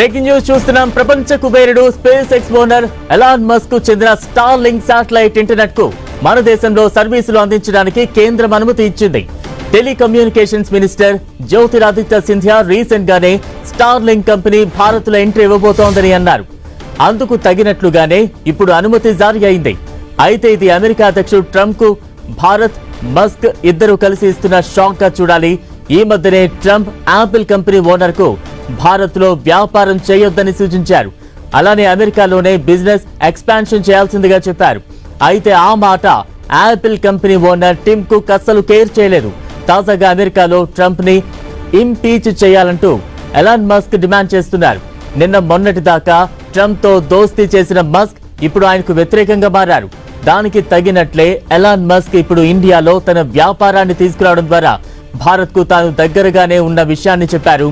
Breaking news చూస్తున్నాం. ప్రపంచ కుబేరుడు space X owner Elon Musk కు చెందిన స్టార్ లింక్ శాటిలైట్ ఇంటర్నెట్ కు మన దేశంలో సర్వీసులు అందించడానికి కేంద్రం అనుమతి ఇచ్చింది. Telecommunications minister Jyotiraditya Scindia recent గానే స్టార్ లింక్ కంపెనీ భారత్ లో ఎంట్రీ ఇవ్వబోతోందని అన్నారు. అందుకు తగినట్లుగానే ఇప్పుడు అనుమతి జారీ అయింది. అయితే ఇది అమెరికా అధ్యక్షుడు ట్రంప్ కు భారత్, మస్క్ ఇద్దరు కలిసి ఇస్తున్న షాక్ గా చూడాలి. ఈ మధ్యనే ట్రంప్ యాపిల్ కంపెనీ ఓనర్ కు భారత్ లో వ్యాపారం చేయొద్దని సూచించారు. అలానే అమెరికాలోనే బిజినెస్ ఎక్స్పాన్షన్ చేయాల్సిందిగా చెప్పారు. అయితే ఆ మాట Apple company owner Tim Cook అస్సలు కేర్ చేయలేదు. తాజాగా అమెరికాలో ట్రంప్ ని ఇంపీచ్ చేయాలంటూ ఎలాన్ మస్క్ డిమాండ్ చేస్తున్నారు. నిన్న మొన్నటి దాకా ట్రంప్ తో దోస్తీ చేసిన మస్క్ ఇప్పుడు ఆయనకు వ్యతిరేకంగా మారారు. దానికి తగినట్లే ఎలాన్ మస్క్ ఇప్పుడు ఇండియాలో తన వ్యాపారాన్ని తీసుకురావడం ద్వారా భారత్ కు తాను దగ్గరగానే ఉన్న విషయాన్ని చెప్పారు.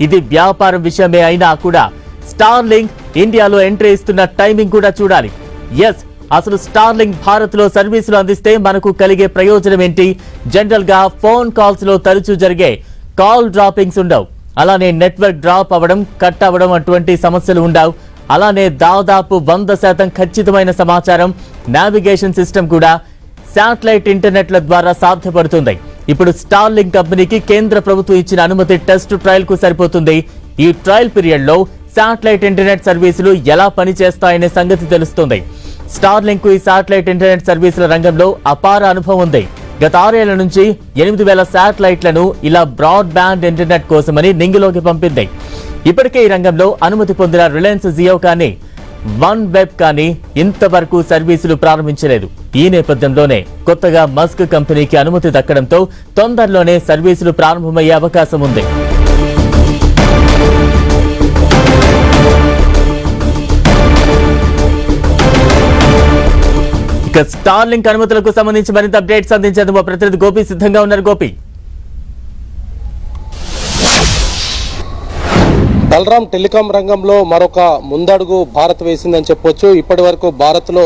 ఇది వ్యాపారం విషయమే అయినా కూడా స్టార్ లింక్ ఇండియాలో ఎంట్రీ ఇస్తున్న టైమింగ్ కూడా చూడాలి. ఎస్, అసలు స్టార్ లింక్ భారత్ లో సర్వీసులు అందిస్తే మనకు కలిగే ప్రయోజనం ఏంటి? జనరల్ గా ఫోన్ కాల్స్ లో తరచూ జరిగే కాల్ డ్రాపింగ్స్ ఉండవు. అలానే నెట్వర్క్ డ్రాప్ అవ్వడం, కట్ అవ్వడం అటువంటి సమస్యలు ఉండవు. అలానే దాదాపు 100% ఖచ్చితమైన సమాచారం, నావిగేషన్ సిస్టమ్ కూడా శాటిలైట్ ఇంటర్నెట్ల ద్వారా సాధ్యపడుతుంది. ఇప్పుడు స్టార్ లింక్ కంపెనీకి కేంద్ర ప్రభుత్వం ఇచ్చిన అనుమతి టెస్ట్ ట్రయల్ కు సరిపోతుంది. ఈ ట్రయల్ పీరియడ్ లో శాటిలైట్ ఇంటర్నెట్ సర్వీసులు ఎలా పనిచేస్తాయనే సంగతి తెలుస్తుంది. స్టార్ లింక్ కు ఈ శాటిలైట్ ఇంటర్నెట్ సర్వీసుల రంగంలో అపార అనుభవం ఉంది. గత 6 ఏళ్ల నుంచి 8,000 శాటిలైట్లను ఇలా బ్రాడ్ బ్యాండ్ ఇంటర్నెట్ కోసమని నింగిలోకి పంపింది. ఇప్పటికే ఈ రంగంలో అనుమతి పొందిన రిలయన్స్ జియో కానీ, వన్ వెబ్ కానీ ఇంతవరకు సర్వీసులు ప్రారంభించలేదు. ఈ నేపథ్యంలోనే కొత్తగా మస్క్ కంపెనీకి అనుమతి దక్కడంతో తొందరలోనే సర్వీసులు ప్రారంభమయ్యే అవకాశం ఉంది. ఇక స్టార్ లింక్ అనుమతులకు సంబంధించి మరింత అప్డేట్స్ అందించేందుకు మా ప్రతినిధి గోపి సిద్ధంగా ఉన్నారు. గోపి, బలరాం, టెలికాం రంగంలో మరొక ముందడుగు భారత్ వేసిందని చెప్పొచ్చు. ఇప్పటి వరకు భారత్ లో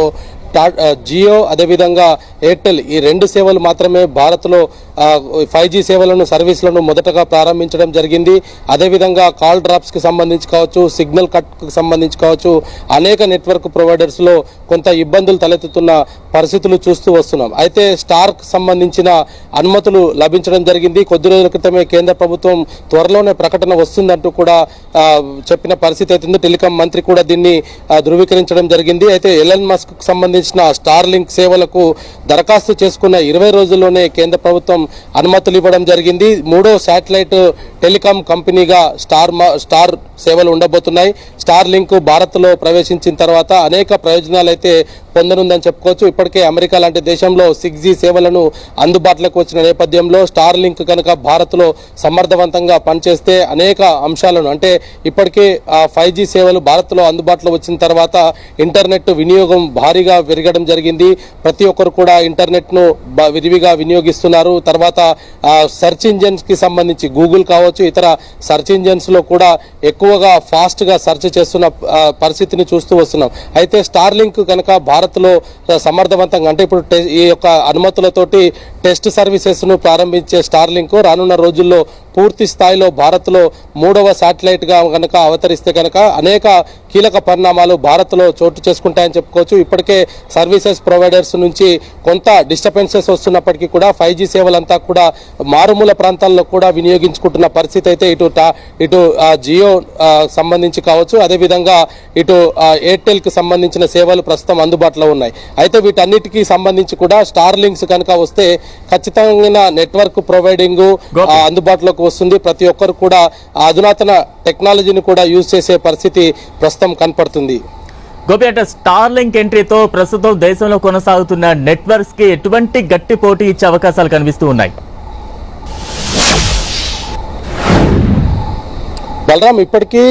జియో, అదేవిధంగా ఎయిర్టెల్ ఈ 2 సేవలు మాత్రమే భారత్లో 5G సేవలను, సర్వీసులను మొదటగా ప్రారంభించడం జరిగింది. అదేవిధంగా కాల్ డ్రాప్స్కి సంబంధించి కావచ్చు, సిగ్నల్ కట్కి సంబంధించి కావచ్చు, అనేక నెట్వర్క్ ప్రొవైడర్స్లో కొంత ఇబ్బందులు తలెత్తుతున్న పరిస్థితులు చూస్తూ వస్తున్నాం. అయితే స్టార్కి సంబంధించిన అనుమతులు లభించడం జరిగింది. కొద్ది రోజుల క్రితమే కేంద్ర ప్రభుత్వం త్వరలోనే ప్రకటన వస్తుందంటూ కూడా చెప్పిన పరిస్థితి అవుతుంది. టెలికాం మంత్రి కూడా దీన్ని ధృవీకరించడం జరిగింది. అయితే ఎలాన్ మస్క్ సంబంధించిన స్టార్ లింక్ సేవలకు దరఖాస్తు చేసుకున్న 20 రోజుల్లోనే కేంద్ర ప్రభుత్వం అనుమతులు ఇవ్వడం జరిగింది. 3వ శాటిలైట్ టెలికాం కంపెనీగా స్టార్ సేవలు ఉండబోతున్నాయి. స్టార్ లింక్ భారత్లో ప్రవేశించిన తర్వాత అనేక ప్రయోజనాలు అయితే పొందనుందని చెప్పుకోవచ్చు. ఇప్పటికే అమెరికా లాంటి దేశంలో 6G సేవలను అందుబాటులోకి వచ్చిన నేపథ్యంలో స్టార్ లింక్ కనుక భారత్లో సమర్థవంతంగా పనిచేస్తే అనేక అంశాలను, అంటే ఇప్పటికే 5G సేవలు భారత్లో అందుబాటులో వచ్చిన తర్వాత ఇంటర్నెట్ వినియోగం భారీగా పెరగడం జరిగింది. ప్రతి ఒక్కరు కూడా ఇంటర్నెట్ను విరివిగా వినియోగిస్తున్నారు. తర్వాత సెర్చ్ ఇంజన్స్ కి సంబంధించి గూగుల్ కావచ్చు, ఇతర సెర్చ్ ఇంజన్స్ లో కూడా ఎక్కువగా ఫాస్ట్ గా సెర్చ్ చేస్తున్న పరిస్థితిని చూస్తూ వస్తున్నాం. అయితే స్టార్ లింక్ కనుక భారత్ లో సమర్థవంతంగా, అంటే ఇప్పుడు ఈ యొక్క అనుమతులతోటి టెస్ట్ సర్వీసెస్ ను ప్రారంభించే స్టార్ లింక్ రానున్న రోజుల్లో పూర్తి స్థాయిలో భారత్ లో 3వ శాటిలైట్ గా కనుక అవతరిస్తే కనుక అనేక కీలక పరిణామాలు భారత్ లో చోటు చేసుకుంటాయని చెప్పుకోవచ్చు. ఇప్పటికే సర్వీసెస్ ప్రొవైడర్స్ నుంచి కొంత డిస్టర్బెన్సెస్ వస్తున్నప్పటికీ కూడా 5G సేవలంతా కూడా మారుమూల ప్రాంతాల్లో కూడా వినియోగించుకుంటున్న పరిస్థితి అయితే ఇటు జియో సంబంధించి కావచ్చు, అదేవిధంగా ఇటు ఎయిర్టెల్ కి సంబంధించిన సేవలు ప్రస్తుతం అందుబాటులో ఉన్నాయి. అయితే వీటన్నిటికీ సంబంధించి కూడా స్టార్ లింక్స్ కనుక వస్తే ఖచ్చితంగా నెట్వర్క్ ప్రొవైడింగ్ అందుబాటులోకి వస్తుంది. ప్రతి ఒక్కరు కూడా అధునాతన టెక్నాలజీని కూడా యూజ్ చేసే పరిస్థితి ప్రస్తుతం కనపడుతుంది. గోపి, అంటే స్టార్ లింక్ ఎంట్రీతో ప్రస్తుతం దేశంలో కొనసాగుతున్న నెట్వర్క్స్ కి ఎటువంటి గట్టి పోటీ ఇచ్చే అవకాశాలు కనిపిస్తూ ఉన్నాయి? బలరాం, ఇప్పటికీ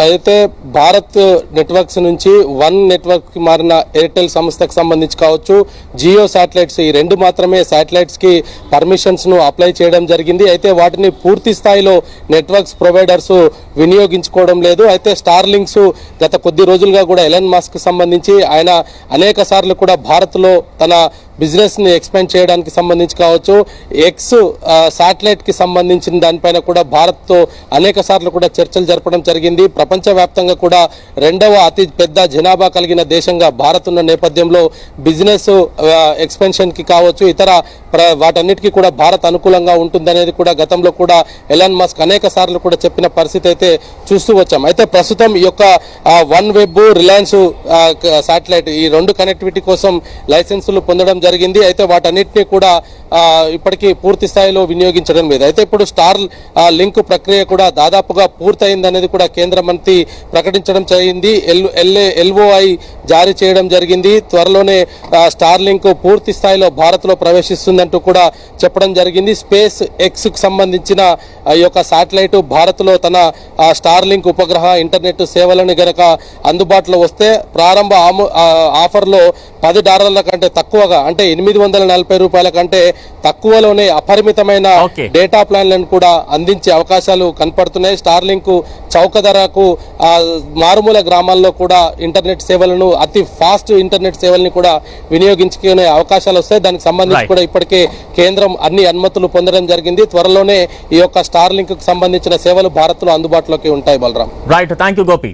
అయితే భారత్ నెట్వర్క్స్ నుంచి వన్ నెట్వర్క్ కి మారిన ఎయిర్టెల్ సంస్థకు సంబంధించి కావచ్చు, జియో శాటిలైట్స్ ఈ 2 మాత్రమే శాటిలైట్స్ కి పర్మిషన్స్ ను అప్లై చేయడం జరిగింది. అయితే వాటిని పూర్తి స్థాయిలో నెట్వర్క్స్ ప్రొవైడర్స్ వినియోగించుకోవడం లేదు. అయితే స్టార్ లింక్స్ గత కొద్ది రోజులుగా కూడా ఎలాన్ మస్క్ సంబంధించి ఆయన అనేక సార్లు కూడా భారత్ లో తన బిజినెస్ ని ఎక్స్పాండ్ చేయడానికి సంబంధించి కావచ్చు, ఎక్స్ శాటిలైట్ కి సంబంధించిన దానిపైన కూడా భారత్ తో అనేక సార్లు కూడా చర్చలు జరపడం జరిగింది. ప్రపంచవ్యాప్తంగా కూడా రెండవ అతి పెద్ద జనాభా కలిగిన దేశంగా భారత్ ఉన్న నేపథ్యంలో బిజినెస్ ఎక్స్పెన్షన్ కి కావచ్చు, ఇతర వాటన్నిటికీ కూడా భారత్ అనుకూలంగా ఉంటుందనేది కూడా గతంలో కూడా ఎలాన్ మస్క్ అనేక సార్లు కూడా చెప్పిన పరిస్థితి అయితే చూస్తూ వచ్చాం. అయితే ప్రస్తుతం ఈ యొక్క వన్ వెబ్, రిలయన్స్ శాటిలైట్ ఈ రెండు కనెక్టివిటీ కోసం లైసెన్సులు పొందడం జరిగింది. అయితే వాటన్నిటిని కూడా ఇప్పటికీ పూర్తి స్థాయిలో వినియోగించడం లేదు. అయితే ఇప్పుడు స్టార్ లింక్ ప్రక్రియ కూడా దాదాపుగా పూర్తయిందనేది కూడా కేంద్ర మంత్రి ప్రకటించడం జరిగింది. LOI జారీ చేయడం జరిగింది. త్వరలోనే స్టార్ లింక్ పూర్తి స్థాయిలో భారత్ లో ప్రవేశిస్తుందంటూ కూడా చెప్పడం జరిగింది. స్పేస్ ఎక్స్ కు సంబంధించిన ఈ యొక్క శాటిలైట్ భారత్ లో తన స్టార్ లింక్ ఉపగ్రహ ఇంటర్నెట్ సేవలను గనక అందుబాటులో వస్తే ప్రారంభ ఆఫర్లో $10 కంటే తక్కువగా, అంటే $840 కంటే తక్కువలోనే అపరిమితమైన డేటా ప్లాన్లను కూడా అందించే అవకాశాలు కనపడుతున్నాయి. స్టార్ లింక్ చౌక ధరకు మారుమూల గ్రామాల్లో కూడా ఇంటర్నెట్ సేవలను, అతి ఫాస్ట్ ఇంటర్నెట్ సేవల్ని కూడా వినియోగించుకునే అవకాశాలు వస్తాయి. దానికి సంబంధించి కూడా ఇప్పటికే కేంద్రం అన్ని అనుమతులు పొందడం జరిగింది. త్వరలోనే ఈ యొక్క స్టార్ లింక్ కు సంబంధించిన సేవలు భారత్ లో అందుబాటులోకి ఉంటాయి. Balaram. Right, thank you Gopi.